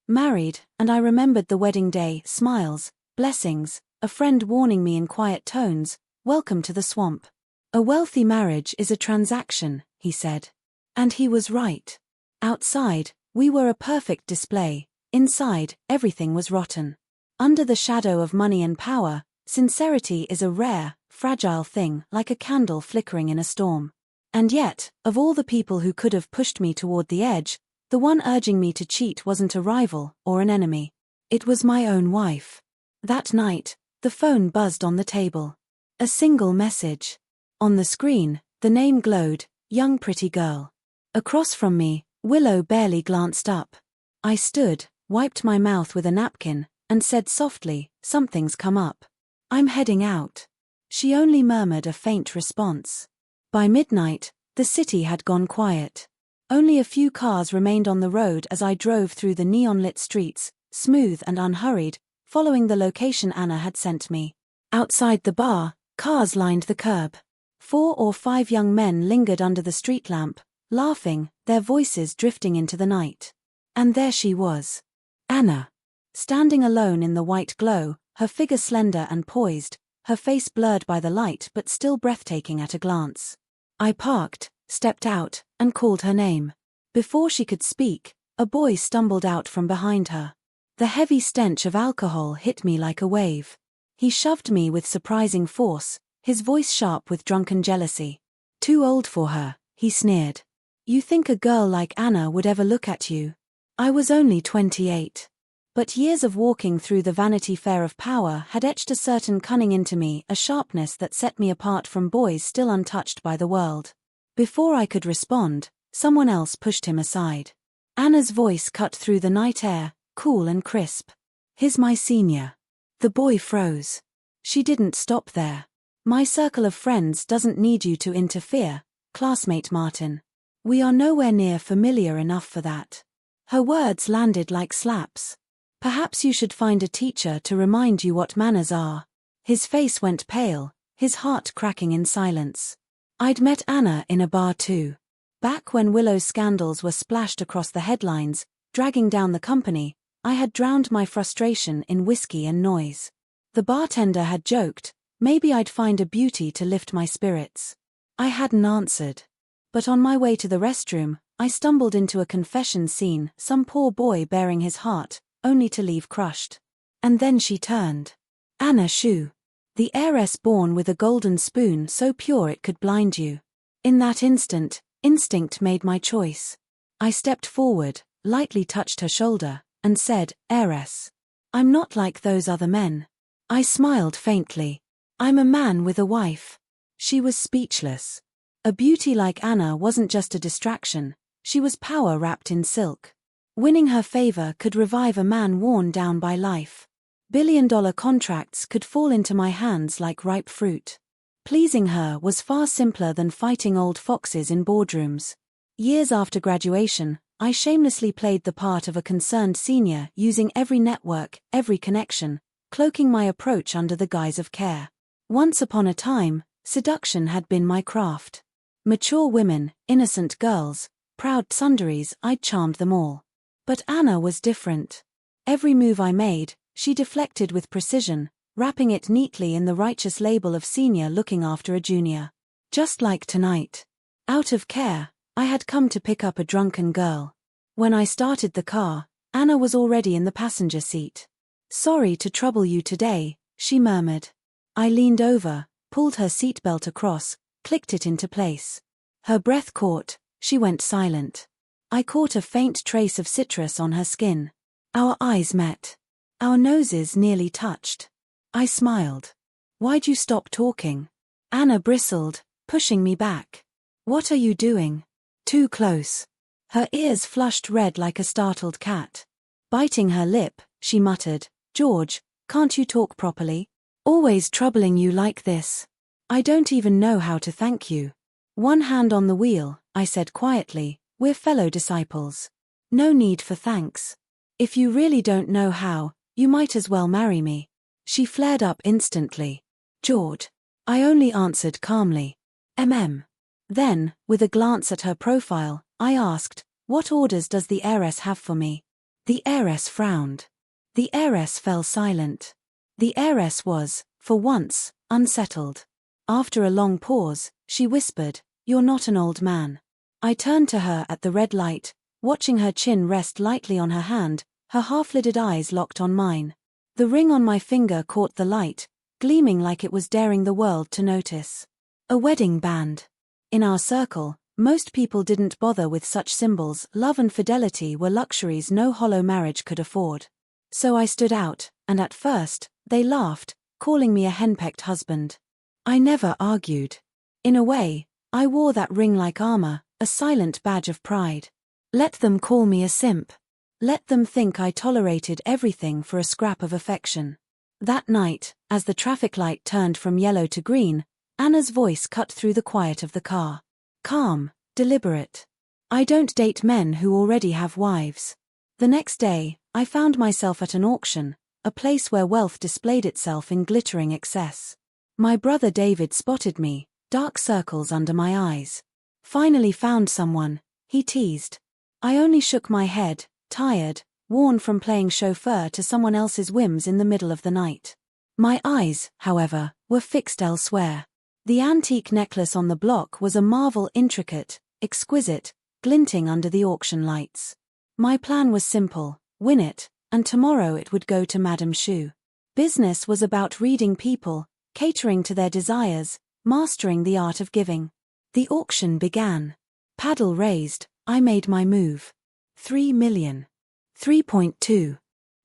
Married, and I remembered the wedding day, smiles, blessings, a friend warning me in quiet tones, welcome to the swamp. A wealthy marriage is a transaction, he said. And he was right. Outside, we were a perfect display. Inside, everything was rotten. Under the shadow of money and power, sincerity is a rare, fragile thing, like a candle flickering in a storm. And yet, of all the people who could have pushed me toward the edge, the one urging me to cheat wasn't a rival or an enemy. It was my own wife. That night, the phone buzzed on the table. A single message. On the screen, the name glowed, young pretty girl. Across from me, Willow barely glanced up. I stood, wiped my mouth with a napkin, and said softly, something's come up. I'm heading out. She only murmured a faint response. By midnight, the city had gone quiet. Only a few cars remained on the road as I drove through the neon-lit streets, smooth and unhurried, following the location Anna had sent me. Outside the bar, cars lined the curb. 4 or 5 young men lingered under the street lamp, laughing, their voices drifting into the night. And there she was. Anna. Standing alone in the white glow, her figure slender and poised, her face blurred by the light but still breathtaking at a glance. I parked, stepped out, and called her name. Before she could speak, a boy stumbled out from behind her. The heavy stench of alcohol hit me like a wave. He shoved me with surprising force, his voice sharp with drunken jealousy. Too old for her, he sneered. You think a girl like Anna would ever look at you? I was only 28. But years of walking through the Vanity Fair of power had etched a certain cunning into me, a sharpness that set me apart from boys still untouched by the world. Before I could respond, someone else pushed him aside. Anna's voice cut through the night air, cool and crisp. He's my senior. The boy froze. She didn't stop there. My circle of friends doesn't need you to interfere, classmate Martin. We are nowhere near familiar enough for that. Her words landed like slaps. Perhaps you should find a teacher to remind you what manners are. His face went pale, his heart cracking in silence. I'd met Anna in a bar too. Back when Willow's scandals were splashed across the headlines, dragging down the company, I had drowned my frustration in whiskey and noise. The bartender had joked, maybe I'd find a beauty to lift my spirits. I hadn't answered. But on my way to the restroom, I stumbled into a confession scene, some poor boy bearing his heart, only to leave crushed. And then she turned. Anna Shu. The heiress born with a golden spoon so pure it could blind you. In that instant, instinct made my choice. I stepped forward, lightly touched her shoulder, and said, heiress. I'm not like those other men. I smiled faintly. I'm a man with a wife. She was speechless. A beauty like Anna wasn't just a distraction, she was power wrapped in silk. Winning her favor could revive a man worn down by life. Billion-dollar contracts could fall into my hands like ripe fruit. Pleasing her was far simpler than fighting old foxes in boardrooms. Years after graduation, I shamelessly played the part of a concerned senior, using every network, every connection, cloaking my approach under the guise of care. Once upon a time, seduction had been my craft. Mature women, innocent girls, proud sundaries, I'd charmed them all. But Anna was different. Every move I made, she deflected with precision, wrapping it neatly in the righteous label of senior looking after a junior. Just like tonight. Out of care, I had come to pick up a drunken girl. When I started the car, Anna was already in the passenger seat. Sorry to trouble you today, she murmured. I leaned over, pulled her seatbelt across, clicked it into place. Her breath caught, she went silent. I caught a faint trace of citrus on her skin. Our eyes met. Our noses nearly touched. I smiled. Why'd you stop talking? Anna bristled, pushing me back. What are you doing? Too close. Her ears flushed red like a startled cat. Biting her lip, she muttered, George, can't you talk properly? Always troubling you like this. I don't even know how to thank you. One hand on the wheel, I said quietly, we're fellow disciples. No need for thanks. If you really don't know how, you might as well marry me. She flared up instantly. George. I only answered calmly. Then, with a glance at her profile, I asked, what orders does the heiress have for me? The heiress frowned. The heiress fell silent. The heiress was, for once, unsettled. After a long pause, she whispered, "You're not an old man." I turned to her at the red light, watching her chin rest lightly on her hand, her half-lidded eyes locked on mine. The ring on my finger caught the light, gleaming like it was daring the world to notice. A wedding band. In our circle, most people didn't bother with such symbols. Love and fidelity were luxuries no hollow marriage could afford. So I stood out, and at first, they laughed, calling me a henpecked husband. I never argued. In a way, I wore that ring like armor, a silent badge of pride. Let them call me a simp. Let them think I tolerated everything for a scrap of affection. That night, as the traffic light turned from yellow to green, Anna's voice cut through the quiet of the car. Calm, deliberate. "I don't date men who already have wives." The next day, I found myself at an auction, a place where wealth displayed itself in glittering excess. My brother David spotted me, dark circles under my eyes. "Finally found someone," he teased. I only shook my head, tired, worn from playing chauffeur to someone else's whims in the middle of the night. My eyes, however, were fixed elsewhere. The antique necklace on the block was a marvel, intricate, exquisite, glinting under the auction lights. My plan was simple: win it, and tomorrow it would go to Madame Chou. Business was about reading people, catering to their desires, mastering the art of giving. The auction began. Paddle raised, I made my move. 3 million. 3.2.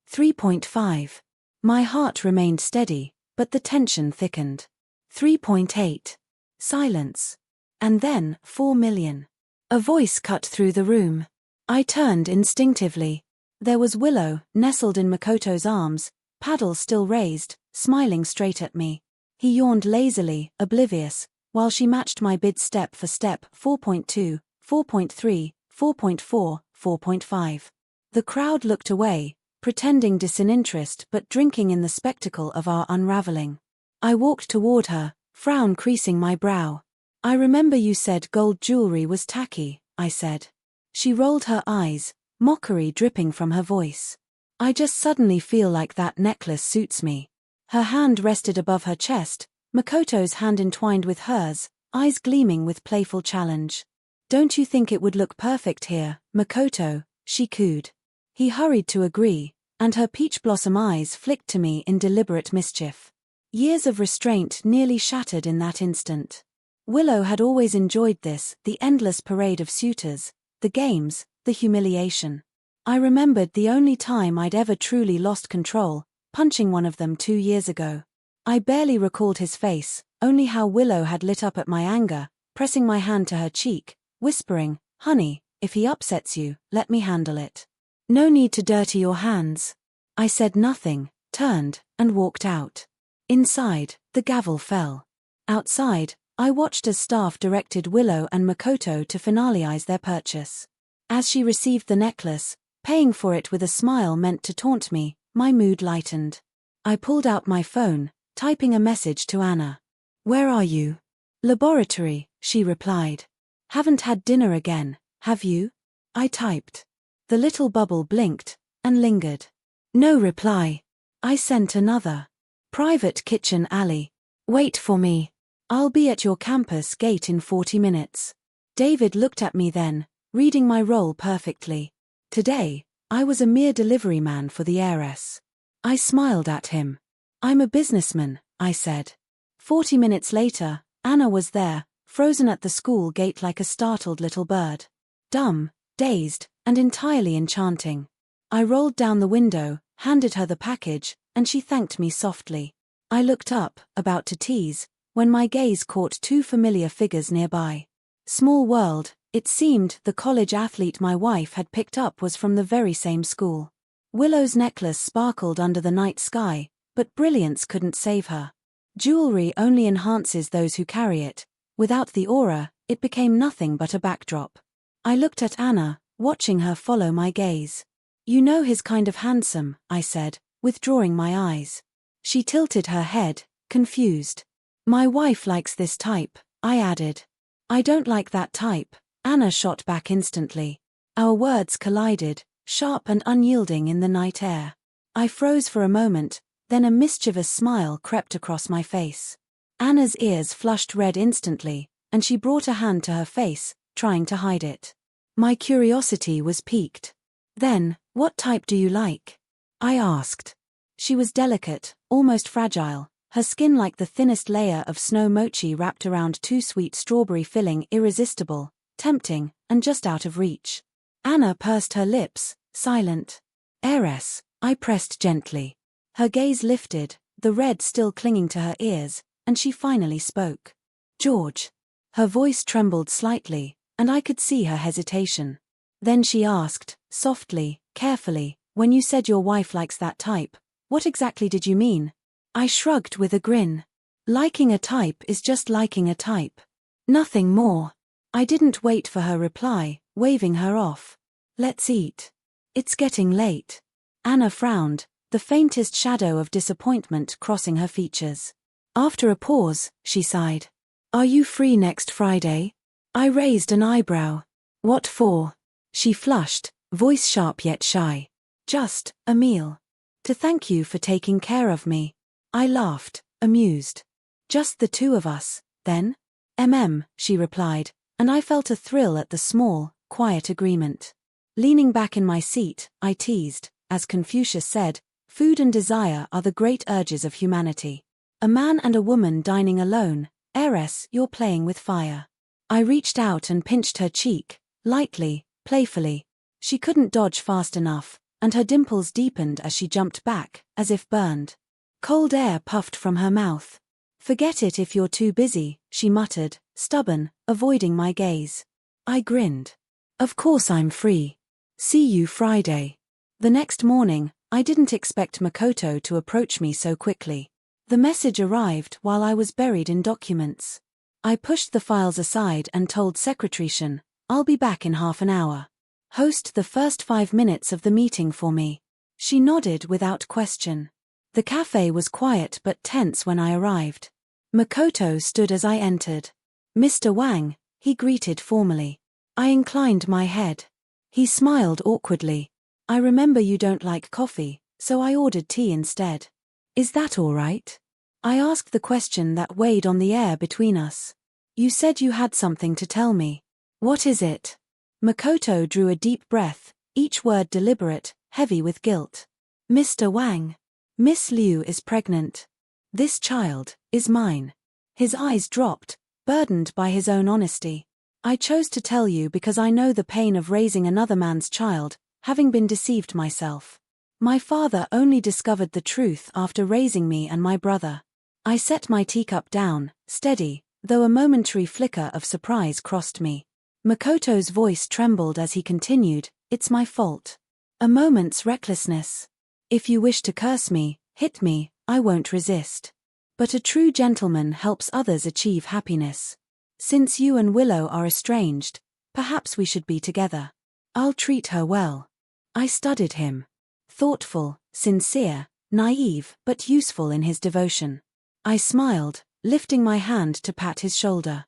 3.5. My heart remained steady, but the tension thickened. 3.8. Silence. And then, 4 million. A voice cut through the room. I turned instinctively. There was Willow, nestled in Makoto's arms, paddle still raised, smiling straight at me. He yawned lazily, oblivious, while she matched my bid step for step: 4.2, 4.3, 4.4, 4.5. The crowd looked away, pretending disinterest but drinking in the spectacle of our unraveling. I walked toward her, frown creasing my brow. "I remember you said gold jewelry was tacky," I said. She rolled her eyes, mockery dripping from her voice. "I just suddenly feel like that necklace suits me." Her hand rested above her chest, Makoto's hand entwined with hers, eyes gleaming with playful challenge. "Don't you think it would look perfect here, Makoto?" she cooed. He hurried to agree, and her peach blossom eyes flicked to me in deliberate mischief. Years of restraint nearly shattered in that instant. Willow had always enjoyed this, the endless parade of suitors, the games, the humiliation. I remembered the only time I'd ever truly lost control, punching one of them 2 years ago. I barely recalled his face, only how Willow had lit up at my anger, pressing my hand to her cheek, whispering, "Honey, if he upsets you, let me handle it. No need to dirty your hands." I said nothing, turned, and walked out. Inside, the gavel fell. Outside, I watched as staff directed Willow and Makoto to finalize their purchase. As she received the necklace, paying for it with a smile meant to taunt me, my mood lightened. I pulled out my phone, typing a message to Anna. "Where are you?" "Laboratory," she replied. "Haven't had dinner again, have you?" I typed. The little bubble blinked, and lingered. No reply. I sent another. "Private kitchen alley. Wait for me. I'll be at your campus gate in 40 minutes. David looked at me then, reading my role perfectly. Today, I was a mere delivery man for the heiress. I smiled at him. "I'm a businessman," I said. 40 minutes later, Anna was there, frozen at the school gate like a startled little bird. Dumb, dazed, and entirely enchanting. I rolled down the window, handed her the package, and she thanked me softly. I looked up, about to tease, when my gaze caught 2 familiar figures nearby. Small world, it seemed the college athlete my wife had picked up was from the very same school. Willow's necklace sparkled under the night sky, but brilliance couldn't save her. Jewelry only enhances those who carry it. Without the aura, it became nothing but a backdrop. I looked at Anna, watching her follow my gaze. "You know he's kind of handsome," I said, withdrawing my eyes. She tilted her head, confused. "My wife likes this type," I added. "I don't like that type," Anna shot back instantly. Our words collided, sharp and unyielding in the night air. I froze for a moment, then a mischievous smile crept across my face. Anna's ears flushed red instantly, and she brought a hand to her face, trying to hide it. My curiosity was piqued. Then, what type do you like? I asked. She was delicate, almost fragile, her skin like the thinnest layer of snow mochi wrapped around too sweet strawberry filling, irresistible, tempting, and just out of reach. Anna pursed her lips, silent. Heiress, I pressed gently. Her gaze lifted, the red still clinging to her ears, and she finally spoke. George. Her voice trembled slightly, and I could see her hesitation. Then she asked, softly, carefully, when you said your wife likes that type, what exactly did you mean? I shrugged with a grin. Liking a type is just liking a type. Nothing more. I didn't wait for her reply, waving her off. Let's eat. It's getting late. Anna frowned, the faintest shadow of disappointment crossing her features. After a pause, she sighed. Are you free next Friday? I raised an eyebrow. What for? She flushed, voice sharp yet shy. Just a meal. To thank you for taking care of me. I laughed, amused. Just the two of us, then? She replied, and I felt a thrill at the small, quiet agreement. Leaning back in my seat, I teased, as Confucius said, food and desire are the great urges of humanity. A man and a woman dining alone, heiress, you're playing with fire. I reached out and pinched her cheek, lightly, playfully. She couldn't dodge fast enough, and her dimples deepened as she jumped back, as if burned. Cold air puffed from her mouth. Forget it if you're too busy, she muttered, stubborn, avoiding my gaze. I grinned. Of course I'm free. See you Friday. The next morning, I didn't expect Makoto to approach me so quickly. The message arrived while I was buried in documents. I pushed the files aside and told Secretary Shen, I'll be back in half an hour. Host the first 5 minutes of the meeting for me. She nodded without question. The cafe was quiet but tense when I arrived. Makoto stood as I entered. Mr. Wang, he greeted formally. I inclined my head. He smiled awkwardly. I remember you don't like coffee, so I ordered tea instead. Is that all right? I asked the question that weighed on the air between us. You said you had something to tell me. What is it? Makoto drew a deep breath, each word deliberate, heavy with guilt. Mr. Wang. Miss Liu is pregnant. This child is mine. His eyes dropped, burdened by his own honesty. I chose to tell you because I know the pain of raising another man's child, having been deceived myself. My father only discovered the truth after raising me and my brother. I set my teacup down, steady, though a momentary flicker of surprise crossed me. Makoto's voice trembled as he continued, It's my fault. A moment's recklessness. If you wish to curse me, hit me, I won't resist. But a true gentleman helps others achieve happiness. Since you and Willow are estranged, perhaps we should be together. I'll treat her well. I studied him. Thoughtful, sincere, naive, but useful in his devotion. I smiled, lifting my hand to pat his shoulder.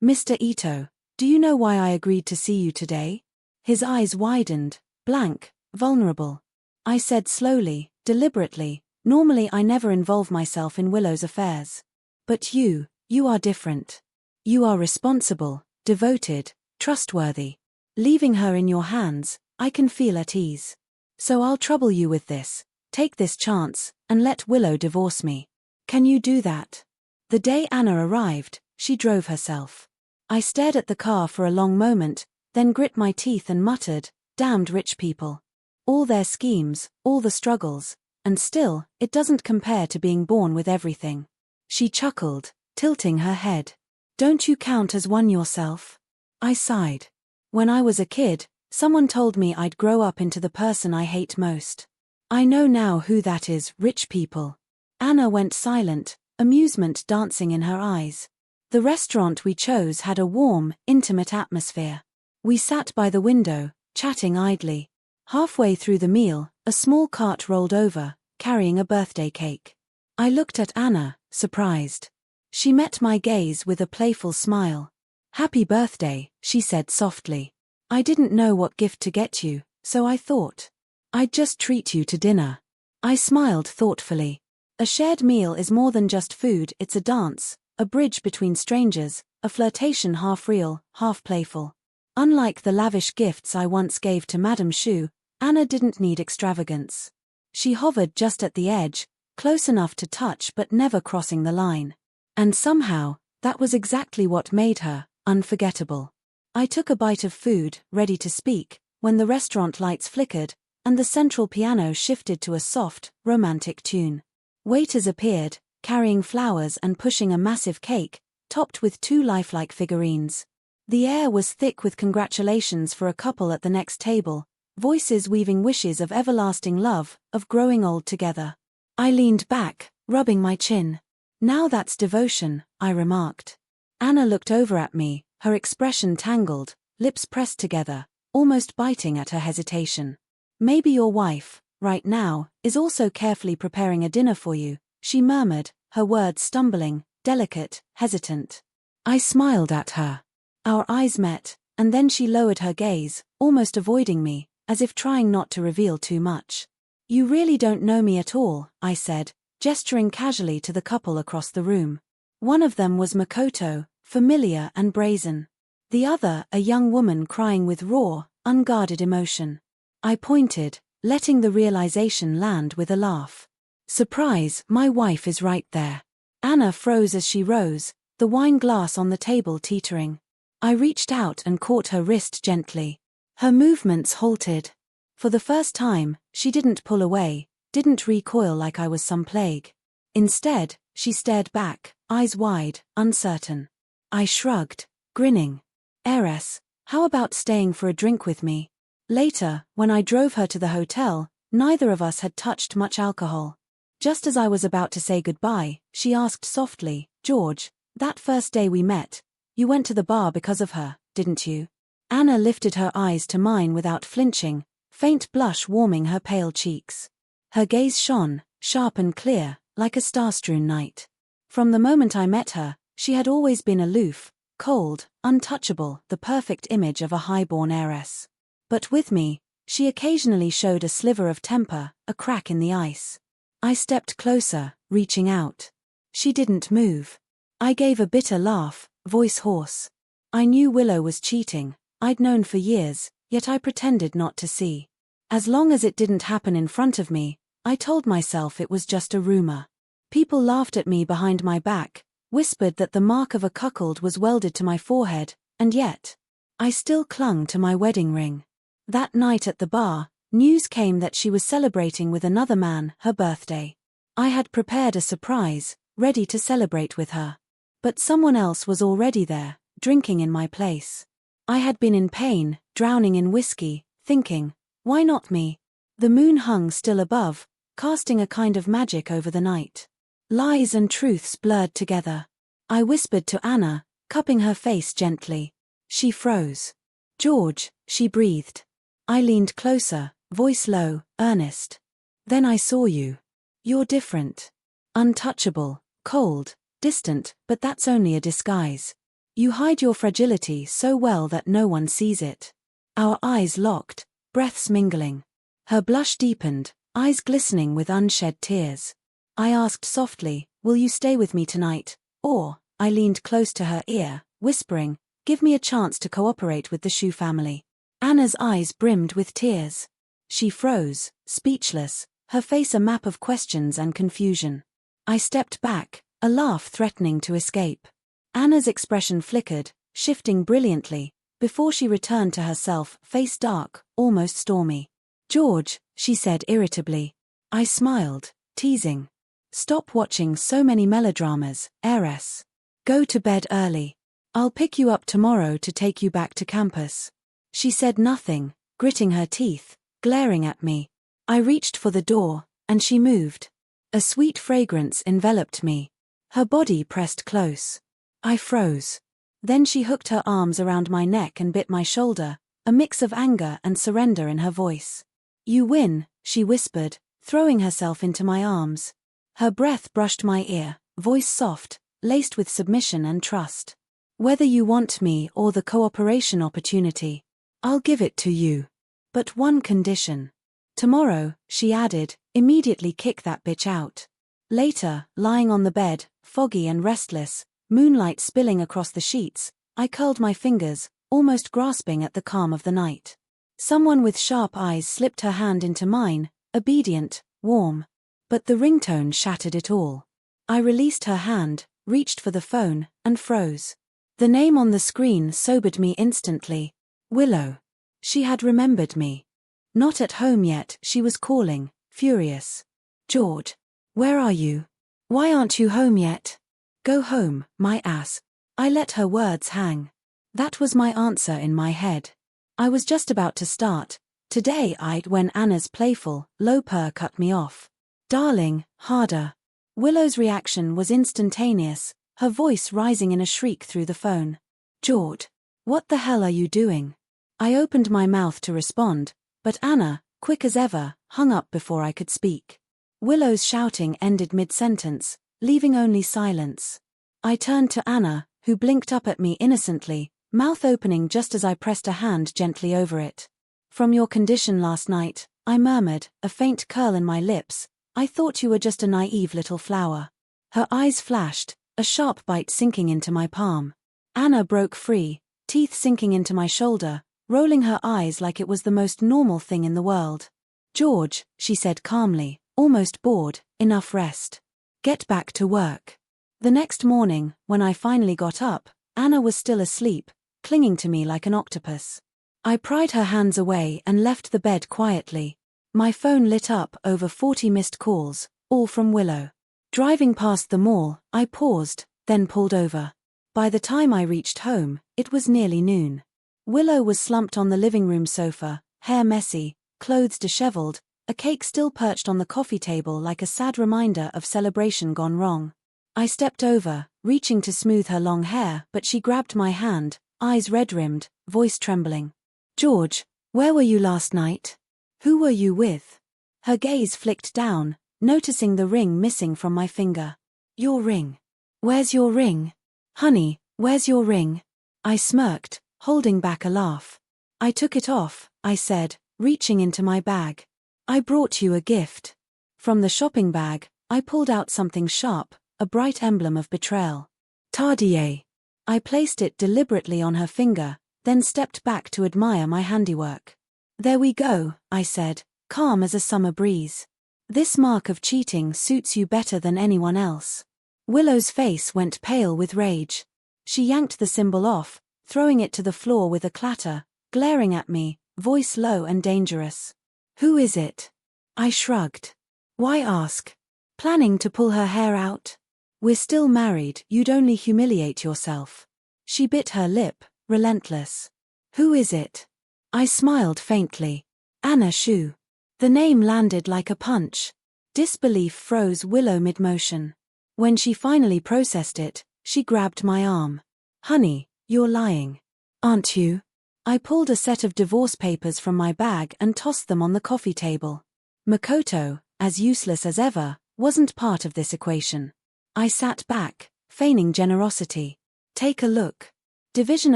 Mr. Ito, do you know why I agreed to see you today? His eyes widened, blank, vulnerable. I said slowly, deliberately, normally I never involve myself in Willow's affairs. But you are different. You are responsible, devoted, trustworthy. Leaving her in your hands, I can feel at ease. So I'll trouble you with this, take this chance, and let Willow divorce me. Can you do that? The day Anna arrived, she drove herself. I stared at the car for a long moment, then grit my teeth and muttered, damned rich people. All their schemes, all the struggles, and still, it doesn't compare to being born with everything. She chuckled, tilting her head. Don't you count as one yourself? I sighed. When I was a kid, someone told me I'd grow up into the person I hate most. I know now who that is, rich people. Anna went silent, amusement dancing in her eyes. The restaurant we chose had a warm, intimate atmosphere. We sat by the window, chatting idly. Halfway through the meal, a small cart rolled over, carrying a birthday cake. I looked at Anna, surprised. She met my gaze with a playful smile. Happy birthday, she said softly. I didn't know what gift to get you, So I thought. I'd just treat you to dinner. I smiled thoughtfully. A shared meal is more than just food, it's a dance, a bridge between strangers, a flirtation half real, half playful. Unlike the lavish gifts I once gave to Madame Chou, Anna didn't need extravagance. She hovered just at the edge, close enough to touch but never crossing the line. And somehow, that was exactly what made her unforgettable. I took a bite of food, ready to speak, when the restaurant lights flickered, and the central piano shifted to a soft, romantic tune. Waiters appeared, carrying flowers and pushing a massive cake, topped with 2 lifelike figurines. The air was thick with congratulations for a couple at the next table, voices weaving wishes of everlasting love, of growing old together. I leaned back, rubbing my chin. Now that's devotion, I remarked. Anna looked over at me, her expression tangled, lips pressed together, almost biting at her hesitation. Maybe your wife, right now, is also carefully preparing a dinner for you, she murmured, her words stumbling, delicate, hesitant. I smiled at her. Our eyes met, and then she lowered her gaze, almost avoiding me, as if trying not to reveal too much. You really don't know me at all, I said, gesturing casually to the couple across the room. One of them was Makoto, familiar and brazen. The other, a young woman crying with raw, unguarded emotion. I pointed, letting the realization land with a laugh. Surprise, my wife is right there. Anna froze as she rose, the wine glass on the table teetering. I reached out and caught her wrist gently. Her movements halted. For the first time, she didn't pull away, didn't recoil like I was some plague. Instead, she stared back, eyes wide, uncertain. I shrugged, grinning. Heiress, how about staying for a drink with me? Later, when I drove her to the hotel, neither of us had touched much alcohol. Just as I was about to say goodbye, she asked softly, George, that first day we met, you went to the bar because of her, didn't you? Anna lifted her eyes to mine without flinching, faint blush warming her pale cheeks. Her gaze shone, sharp and clear, like a star-strewn night. From the moment I met her, she had always been aloof, cold, untouchable, the perfect image of a high-born heiress. But with me, she occasionally showed a sliver of temper, a crack in the ice. I stepped closer, reaching out. She didn't move. I gave a bitter laugh, voice hoarse. I knew Willow was cheating, I'd known for years, yet I pretended not to see. As long as it didn't happen in front of me, I told myself it was just a rumor. People laughed at me behind my back, whispered that the mark of a cuckold was welded to my forehead, and yet, I still clung to my wedding ring. That night at the bar, news came that she was celebrating with another man her birthday. I had prepared a surprise, ready to celebrate with her. But someone else was already there, drinking in my place. I had been in pain, drowning in whiskey, thinking, why not me? The moon hung still above, casting a kind of magic over the night. Lies and truths blurred together. I whispered to Anna, cupping her face gently. She froze. George, she breathed. I leaned closer, voice low, earnest. Then I saw you. You're different. Untouchable, cold, distant, but that's only a disguise. You hide your fragility so well that no one sees it. Our eyes locked, breaths mingling. Her blush deepened, eyes glistening with unshed tears. I asked softly, will you stay with me tonight? Or, I leaned close to her ear, whispering, give me a chance to cooperate with the Chou family. Anna's eyes brimmed with tears. She froze, speechless, her face a map of questions and confusion. I stepped back, a laugh threatening to escape. Anna's expression flickered, shifting brilliantly, before she returned to herself, face dark, almost stormy. George, she said irritably. I smiled, teasing. Stop watching so many melodramas, heiress. Go to bed early. I'll pick you up tomorrow to take you back to campus. She said nothing, gritting her teeth, glaring at me. I reached for the door, and she moved. A sweet fragrance enveloped me. Her body pressed close. I froze. Then she hooked her arms around my neck and bit my shoulder, a mix of anger and surrender in her voice. You win, she whispered, throwing herself into my arms. Her breath brushed my ear, voice soft, laced with submission and trust. Whether you want me or the cooperation opportunity, I'll give it to you. But one condition. Tomorrow, she added, immediately kick that bitch out. Later, lying on the bed, foggy and restless, moonlight spilling across the sheets, I curled my fingers, almost grasping at the calm of the night. Someone with sharp eyes slipped her hand into mine, obedient, warm. But the ringtone shattered it all. I released her hand, reached for the phone, and froze. The name on the screen sobered me instantly. Willow. She had remembered me. Not at home yet, she was calling, furious. George. Where are you? Why aren't you home yet? Go home, my ass. I let her words hang. That was my answer in my head. I was just about to start. Today when Anna's playful, low purr cut me off. Darling, harder. Willow's reaction was instantaneous, her voice rising in a shriek through the phone. George. What the hell are you doing? I opened my mouth to respond, but Anna, quick as ever, hung up before I could speak. Willow's shouting ended mid-sentence, leaving only silence. I turned to Anna, who blinked up at me innocently, mouth opening just as I pressed a hand gently over it. From your condition last night, I murmured, a faint curl in my lips, I thought you were just a naive little flower. Her eyes flashed, a sharp bite sinking into my palm. Anna broke free, teeth sinking into my shoulder, rolling her eyes like it was the most normal thing in the world. George, she said calmly, almost bored, enough rest. Get back to work. The next morning, when I finally got up, Anna was still asleep, clinging to me like an octopus. I pried her hands away and left the bed quietly. My phone lit up over 40 missed calls, all from Willow. Driving past the mall, I paused, then pulled over. By the time I reached home, it was nearly noon. Willow was slumped on the living room sofa, hair messy, clothes disheveled, a cake still perched on the coffee table like a sad reminder of celebration gone wrong. I stepped over, reaching to smooth her long hair, but she grabbed my hand, eyes red-rimmed, voice trembling. George, where were you last night? Who were you with? Her gaze flicked down, noticing the ring missing from my finger. Your ring. Where's your ring? Honey, where's your ring? I smirked, holding back a laugh. I took it off, I said, reaching into my bag. I brought you a gift. From the shopping bag, I pulled out something sharp, a bright emblem of betrayal. Tardier. I placed it deliberately on her finger, then stepped back to admire my handiwork. There we go, I said, calm as a summer breeze. This mark of cheating suits you better than anyone else. Willow's face went pale with rage. She yanked the symbol off, throwing it to the floor with a clatter, glaring at me, voice low and dangerous. Who is it? I shrugged. Why ask? Planning to pull her hair out? We're still married, you'd only humiliate yourself. She bit her lip, relentless. Who is it? I smiled faintly. Anna Shu. The name landed like a punch. Disbelief froze Willow mid-motion. When she finally processed it, she grabbed my arm. Honey, you're lying. Aren't you? I pulled a set of divorce papers from my bag and tossed them on the coffee table. Makoto, as useless as ever, wasn't part of this equation. I sat back, feigning generosity. Take a look. Division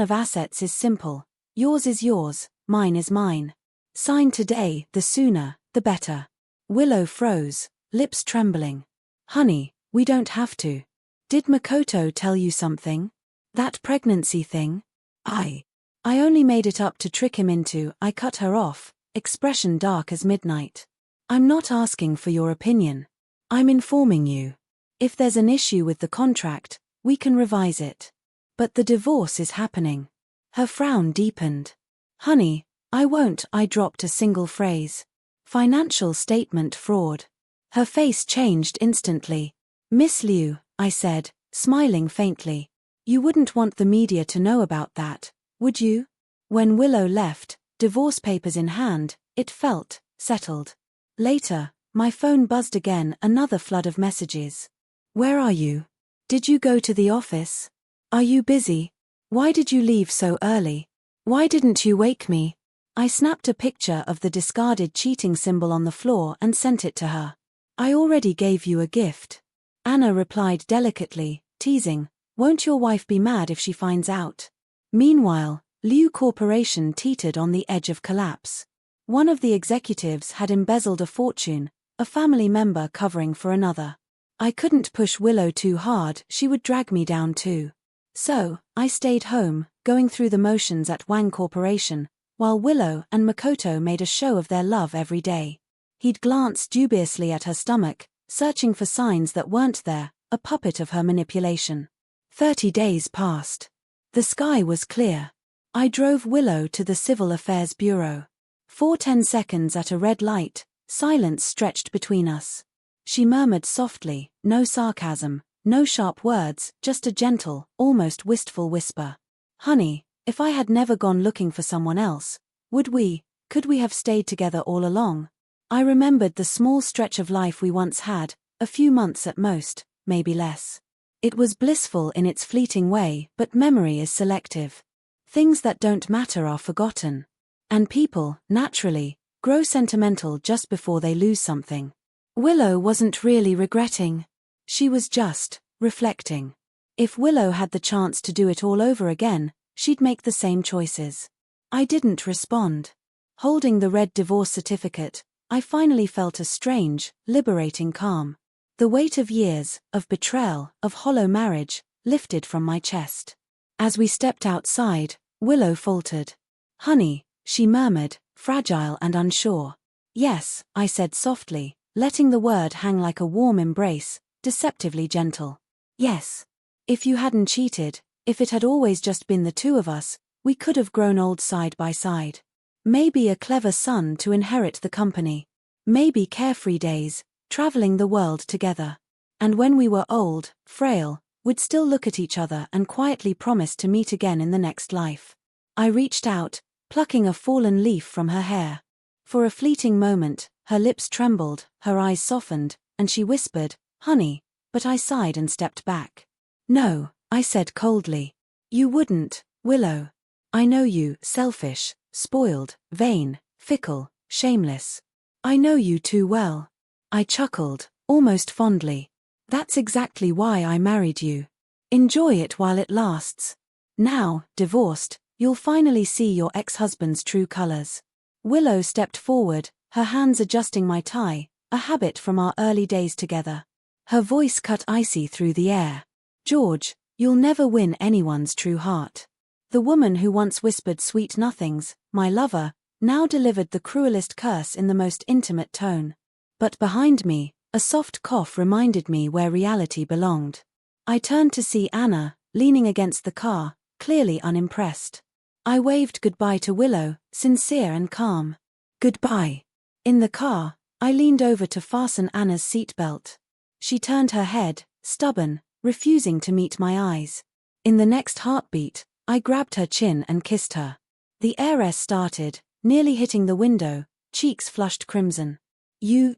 of assets is simple. Yours is yours, mine is mine. Sign today, the sooner, the better. Willow froze, lips trembling. Honey, we don't have to. Did Makoto tell you something? That pregnancy thing? I only made it up to trick him into. I cut her off, expression dark as midnight. I'm not asking for your opinion. I'm informing you. If there's an issue with the contract, we can revise it. But the divorce is happening. Her frown deepened. Honey, I won't. I dropped a single phrase. Financial statement fraud. Her face changed instantly. Miss Liu, I said, smiling faintly. You wouldn't want the media to know about that, would you? When Willow left, divorce papers in hand, it felt settled. Later, my phone buzzed again, another flood of messages. Where are you? Did you go to the office? Are you busy? Why did you leave so early? Why didn't you wake me? I snapped a picture of the discarded cheating symbol on the floor and sent it to her. I already gave you a gift. Anna replied delicately, teasing, won't your wife be mad if she finds out? Meanwhile, Liu Corporation teetered on the edge of collapse. One of the executives had embezzled a fortune, a family member covering for another. I couldn't push Willow too hard, she would drag me down too. So, I stayed home, going through the motions at Wang Corporation, while Willow and Makoto made a show of their love every day. He'd glance dubiously at her stomach, searching for signs that weren't there, a puppet of her manipulation. 30 days passed. The sky was clear. I drove Willow to the Civil Affairs Bureau. For 10 seconds at a red light, silence stretched between us. She murmured softly, no sarcasm, no sharp words, just a gentle, almost wistful whisper. Honey, if I had never gone looking for someone else, could we have stayed together all along? I remembered the small stretch of life we once had, a few months at most, maybe less. It was blissful in its fleeting way, but memory is selective. Things that don't matter are forgotten. And people, naturally, grow sentimental just before they lose something. Willow wasn't really regretting. She was just reflecting. If Willow had the chance to do it all over again, she'd make the same choices. I didn't respond. Holding the red divorce certificate, I finally felt a strange, liberating calm. The weight of years, of betrayal, of hollow marriage, lifted from my chest. As we stepped outside, Willow faltered. Honey, she murmured, fragile and unsure. Yes, I said softly, letting the word hang like a warm embrace, deceptively gentle. Yes. If you hadn't cheated, if it had always just been the two of us, we could have grown old side by side. Maybe a clever son to inherit the company. Maybe carefree days, traveling the world together. And when we were old, frail, we'd still look at each other and quietly promise to meet again in the next life. I reached out, plucking a fallen leaf from her hair. For a fleeting moment, her lips trembled, her eyes softened, and she whispered, honey, but I sighed and stepped back. No, I said coldly. You wouldn't, Willow. I know you, selfish, spoiled, vain, fickle, shameless. I know you too well. I chuckled, almost fondly. That's exactly why I married you. Enjoy it while it lasts. Now, divorced, you'll finally see your ex-husband's true colors. Willow stepped forward, her hands adjusting my tie, a habit from our early days together. Her voice cut icy through the air. George, you'll never win anyone's true heart. The woman who once whispered sweet nothings, my lover, now delivered the cruelest curse in the most intimate tone. But behind me, a soft cough reminded me where reality belonged. I turned to see Anna, leaning against the car, clearly unimpressed. I waved goodbye to Willow, sincere and calm. Goodbye. In the car, I leaned over to fasten Anna's seatbelt. She turned her head, stubborn, refusing to meet my eyes. In the next heartbeat, I grabbed her chin and kissed her. The heiress started, nearly hitting the window, cheeks flushed crimson. You,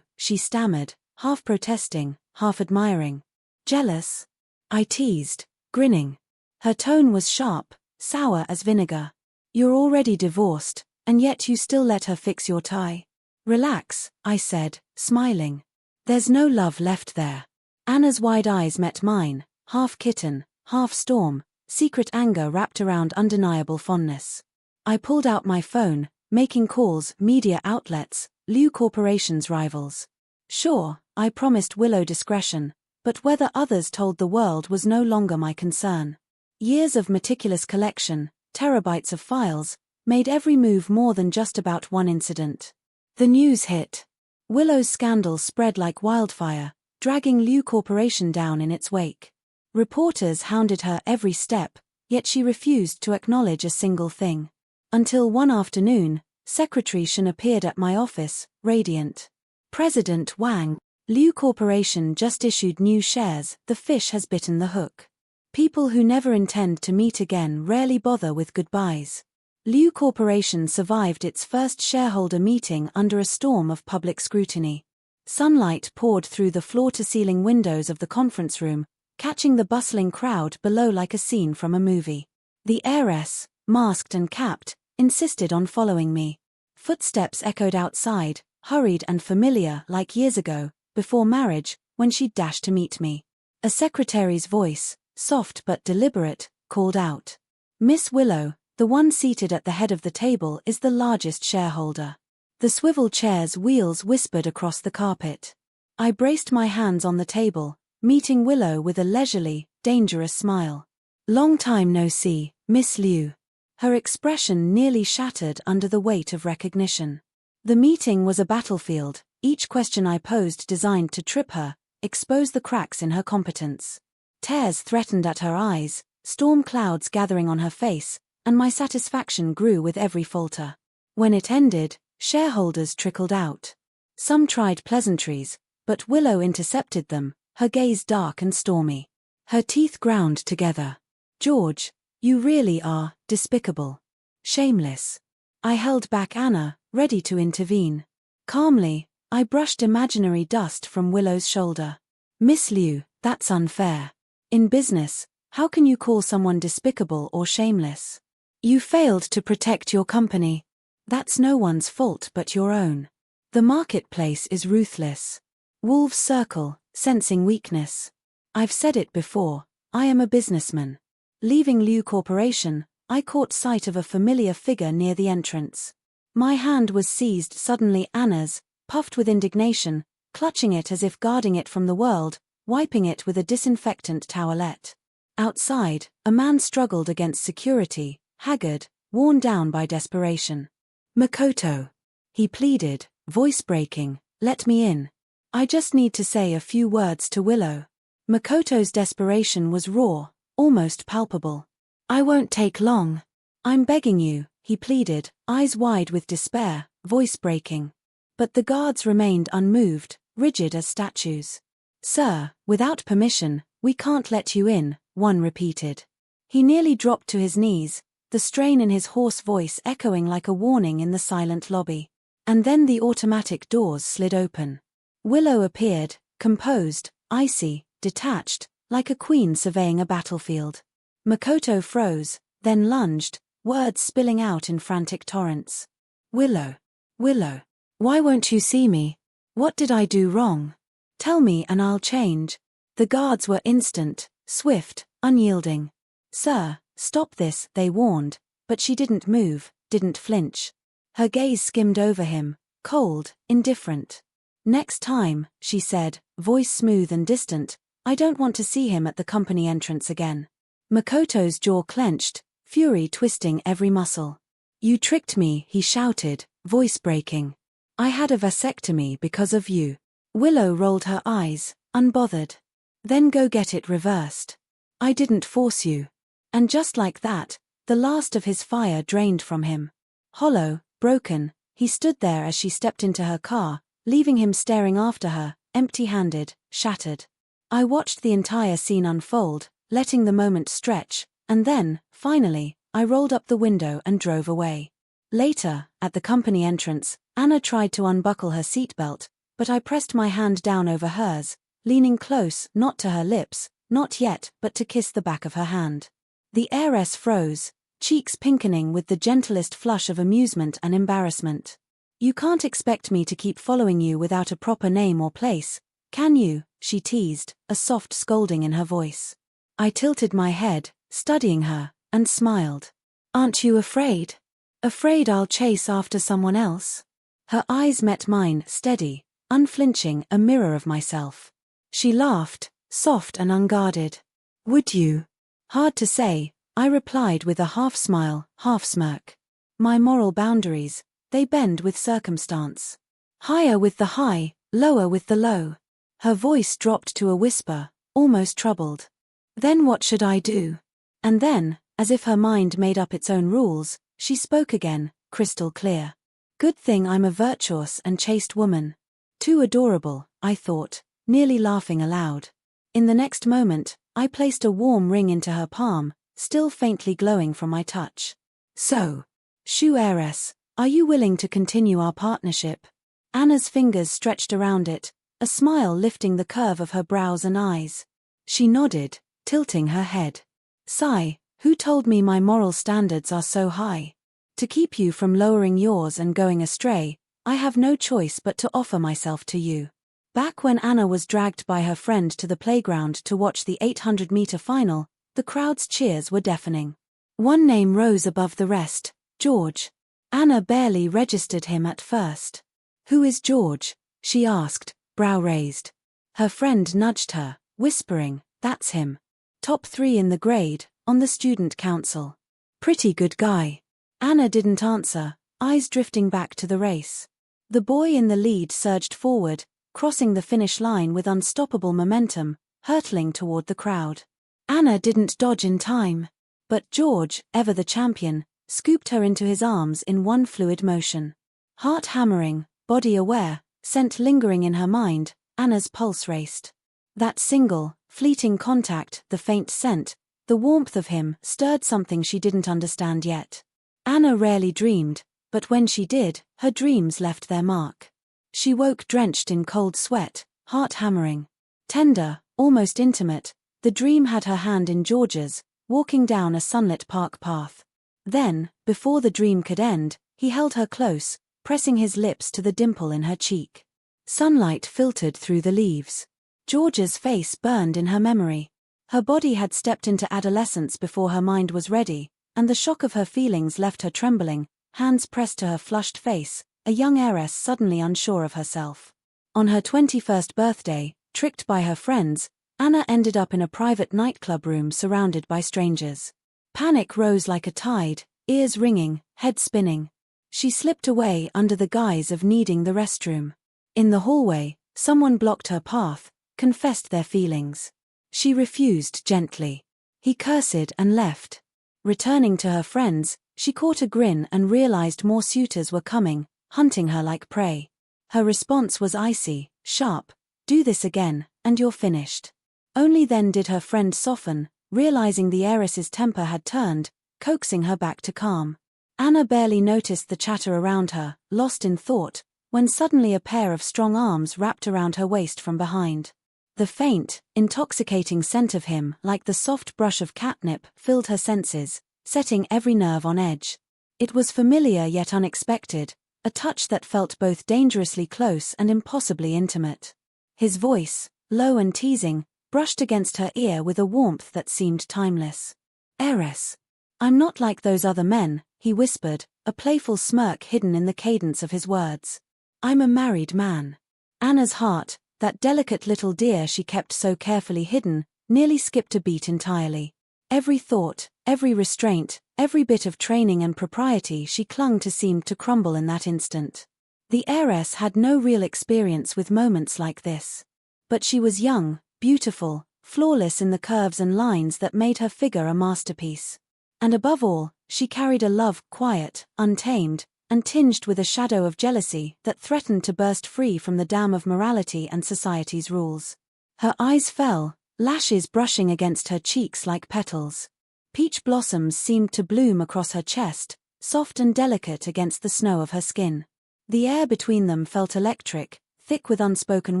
she stammered, half protesting, half admiring. Jealous? I teased, grinning. Her tone was sharp, sour as vinegar. You're already divorced, and yet you still let her fix your tie. Relax, I said, smiling. There's no love left there. Anna's wide eyes met mine, half kitten, half storm, secret anger wrapped around undeniable fondness. I pulled out my phone, making calls, media outlets, Liu Corporation's rivals. Sure, I promised Willow discretion, but whether others told the world was no longer my concern. Years of meticulous collection, terabytes of files, made every move more than just about one incident. The news hit. Willow's scandal spread like wildfire, dragging Liu Corporation down in its wake. Reporters hounded her every step, yet she refused to acknowledge a single thing. Until one afternoon, Secretary Shen appeared at my office, radiant. President Wang, Liu Corporation just issued new shares, the fish has bitten the hook. People who never intend to meet again rarely bother with goodbyes. Liu Corporation survived its first shareholder meeting under a storm of public scrutiny. Sunlight poured through the floor-to-ceiling windows of the conference room, catching the bustling crowd below like a scene from a movie. The heiress, masked and capped, insisted on following me. Footsteps echoed outside, hurried and familiar like years ago, before marriage, when she dashed to meet me. A secretary's voice, soft but deliberate, called out. Miss Willow, The one seated at the head of the table is the largest shareholder. The swivel chair's wheels whispered across the carpet. I braced my hands on the table, meeting Willow with a leisurely, dangerous smile. "Long time no see, Miss Liu." Her expression nearly shattered under the weight of recognition. The meeting was a battlefield, each question I posed designed to trip her, expose the cracks in her competence. Tears threatened at her eyes, storm clouds gathering on her face, and my satisfaction grew with every falter. When it ended, shareholders trickled out. Some tried pleasantries, but Willow intercepted them, her gaze dark and stormy. Her teeth ground together. "George, you really are despicable. Shameless." I held back Anna, ready to intervene. Calmly, I brushed imaginary dust from Willow's shoulder. "Miss Liu, that's unfair. In business, how can you call someone despicable or shameless? You failed to protect your company. That's no one's fault but your own. The marketplace is ruthless. Wolves circle, sensing weakness. I've said it before, I am a businessman." Leaving Liu Corporation, I caught sight of a familiar figure near the entrance. My hand was seized suddenly. Anna's, puffed with indignation, clutching it as if guarding it from the world, wiping it with a disinfectant towelette. Outside, a man struggled against security, haggard, worn down by desperation. "Makoto," he pleaded, voice breaking, "let me in. I just need to say a few words to Willow." Makoto's desperation was raw, almost palpable. "I won't take long. I'm begging you," he pleaded, eyes wide with despair, voice breaking. But the guards remained unmoved, rigid as statues. "Sir, without permission, we can't let you in," one repeated. He nearly dropped to his knees, the strain in his hoarse voice echoing like a warning in the silent lobby. And then the automatic doors slid open. Willow appeared, composed, icy, detached, like a queen surveying a battlefield. Makoto froze, then lunged, words spilling out in frantic torrents. "Willow. Willow. Why won't you see me? What did I do wrong? Tell me and I'll change." The guards were instant, swift, unyielding. "Sir, stop this," they warned, but she didn't move, didn't flinch. Her gaze skimmed over him, cold, indifferent. "Next time," she said, voice smooth and distant, "I don't want to see him at the company entrance again." Makoto's jaw clenched, fury twisting every muscle. "You tricked me," he shouted, voice breaking. "I had a vasectomy because of you." Willow rolled her eyes, unbothered. "Then go get it reversed. I didn't force you." And just like that, the last of his fire drained from him. Hollow, broken, he stood there as she stepped into her car, leaving him staring after her, empty-handed, shattered. I watched the entire scene unfold, letting the moment stretch, and then, finally, I rolled up the window and drove away. Later, at the company entrance, Anna tried to unbuckle her seatbelt, but I pressed my hand down over hers, leaning close, not to her lips, not yet, but to kiss the back of her hand. The heiress froze, cheeks pinkening with the gentlest flush of amusement and embarrassment. "You can't expect me to keep following you without a proper name or place, can you?" she teased, a soft scolding in her voice. I tilted my head, studying her, and smiled. "Aren't you afraid? Afraid I'll chase after someone else?" Her eyes met mine, steady, unflinching, a mirror of myself. She laughed, soft and unguarded. "Would you?" "Hard to say," I replied with a half-smile, half-smirk. My moral boundaries, they bend with circumstance. Higher with the high, lower with the low. Her voice dropped to a whisper, almost troubled. "Then what should I do?" And then, as if her mind made up its own rules, she spoke again, crystal clear. "Good thing I'm a virtuous and chaste woman." Too adorable, I thought, nearly laughing aloud. In the next moment, I placed a warm ring into her palm, still faintly glowing from my touch. "So, shoe heiress, are you willing to continue our partnership?" Anna's fingers stretched around it, a smile lifting the curve of her brows and eyes. She nodded, tilting her head. "Sigh, who told me my moral standards are so high? To keep you from lowering yours and going astray, I have no choice but to offer myself to you." Back when Anna was dragged by her friend to the playground to watch the 800-meter final, the crowd's cheers were deafening. One name rose above the rest, George. Anna barely registered him at first. "Who is George?" she asked, brow raised. Her friend nudged her, whispering, "That's him. Top 3 in the grade, on the student council. Pretty good guy." Anna didn't answer, eyes drifting back to the race. The boy in the lead surged forward, crossing the finish line with unstoppable momentum, hurtling toward the crowd. Anna didn't dodge in time. But George, ever the champion, scooped her into his arms in one fluid motion. Heart hammering, body aware, scent lingering in her mind, Anna's pulse raced. That single, fleeting contact, the faint scent, the warmth of him, stirred something she didn't understand yet. Anna rarely dreamed, but when she did, her dreams left their mark. She woke drenched in cold sweat, heart hammering. Tender, almost intimate, the dream had her hand in George's, walking down a sunlit park path. Then, before the dream could end, he held her close, pressing his lips to the dimple in her cheek. Sunlight filtered through the leaves. George's face burned in her memory. Her body had stepped into adolescence before her mind was ready, and the shock of her feelings left her trembling, hands pressed to her flushed face, a young heiress suddenly unsure of herself. On her 21st birthday, tricked by her friends, Anna ended up in a private nightclub room surrounded by strangers. Panic rose like a tide, ears ringing, head spinning. She slipped away under the guise of needing the restroom. In the hallway, someone blocked her path, confessed their feelings. She refused gently. He cursed and left. Returning to her friends, she caught a grin and realized more suitors were coming, hunting her like prey. Her response was icy, sharp, "Do this again, and you're finished." Only then did her friend soften, realizing the heiress's temper had turned, coaxing her back to calm. Anna barely noticed the chatter around her, lost in thought, when suddenly a pair of strong arms wrapped around her waist from behind. The faint, intoxicating scent of him, like the soft brush of catnip, filled her senses, setting every nerve on edge. It was familiar yet unexpected, a touch that felt both dangerously close and impossibly intimate. His voice, low and teasing, brushed against her ear with a warmth that seemed timeless. "Heiress. I'm not like those other men," he whispered, a playful smirk hidden in the cadence of his words. "I'm a married man." Anna's heart, that delicate little deer she kept so carefully hidden, nearly skipped a beat entirely. Every thought, every restraint, every bit of training and propriety she clung to seemed to crumble in that instant. The heiress had no real experience with moments like this. But she was young, beautiful, flawless in the curves and lines that made her figure a masterpiece. And above all, she carried a love quiet, untamed, and tinged with a shadow of jealousy that threatened to burst free from the dam of morality and society's rules. Her eyes fell, lashes brushing against her cheeks like petals. Peach blossoms seemed to bloom across her chest, soft and delicate against the snow of her skin. The air between them felt electric, thick with unspoken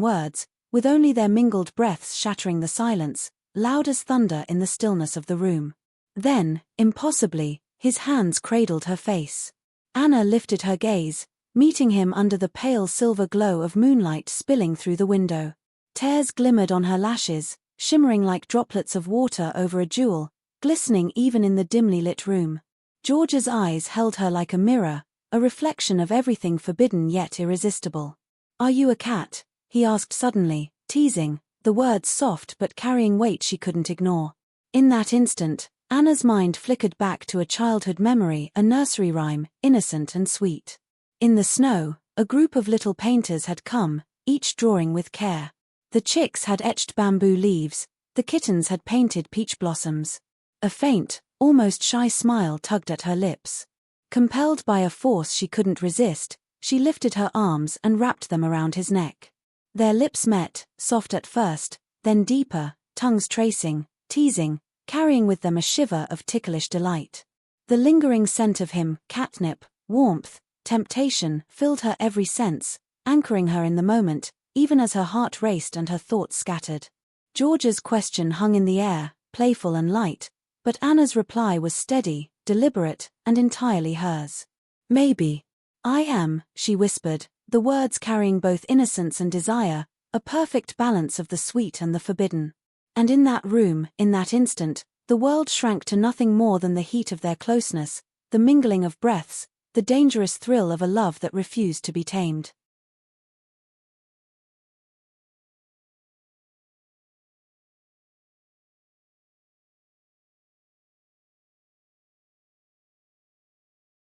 words, with only their mingled breaths shattering the silence, loud as thunder in the stillness of the room. Then, impossibly, his hands cradled her face. Anna lifted her gaze, meeting him under the pale silver glow of moonlight spilling through the window. Tears glimmered on her lashes, shimmering like droplets of water over a jewel, glistening even in the dimly lit room. George's eyes held her like a mirror, a reflection of everything forbidden yet irresistible. "Are you a cat?" he asked suddenly, teasing, the words soft but carrying weight she couldn't ignore. In that instant, Anna's mind flickered back to a childhood memory, a nursery rhyme, innocent and sweet. In the snow, a group of little painters had come, each drawing with care. The chicks had etched bamboo leaves, the kittens had painted peach blossoms. A faint, almost shy smile tugged at her lips. Compelled by a force she couldn't resist, she lifted her arms and wrapped them around his neck. Their lips met, soft at first, then deeper, tongues tracing, teasing, carrying with them a shiver of ticklish delight. The lingering scent of him, catnip, warmth, temptation, filled her every sense, anchoring her in the moment, even as her heart raced and her thoughts scattered. George's question hung in the air, playful and light, but Anna's reply was steady, deliberate, and entirely hers. "Maybe. I am," she whispered, the words carrying both innocence and desire, a perfect balance of the sweet and the forbidden. And in that room, in that instant, The world shrank to nothing more than the heat of their closeness, the mingling of breaths, the dangerous thrill of a love that refused to be tamed.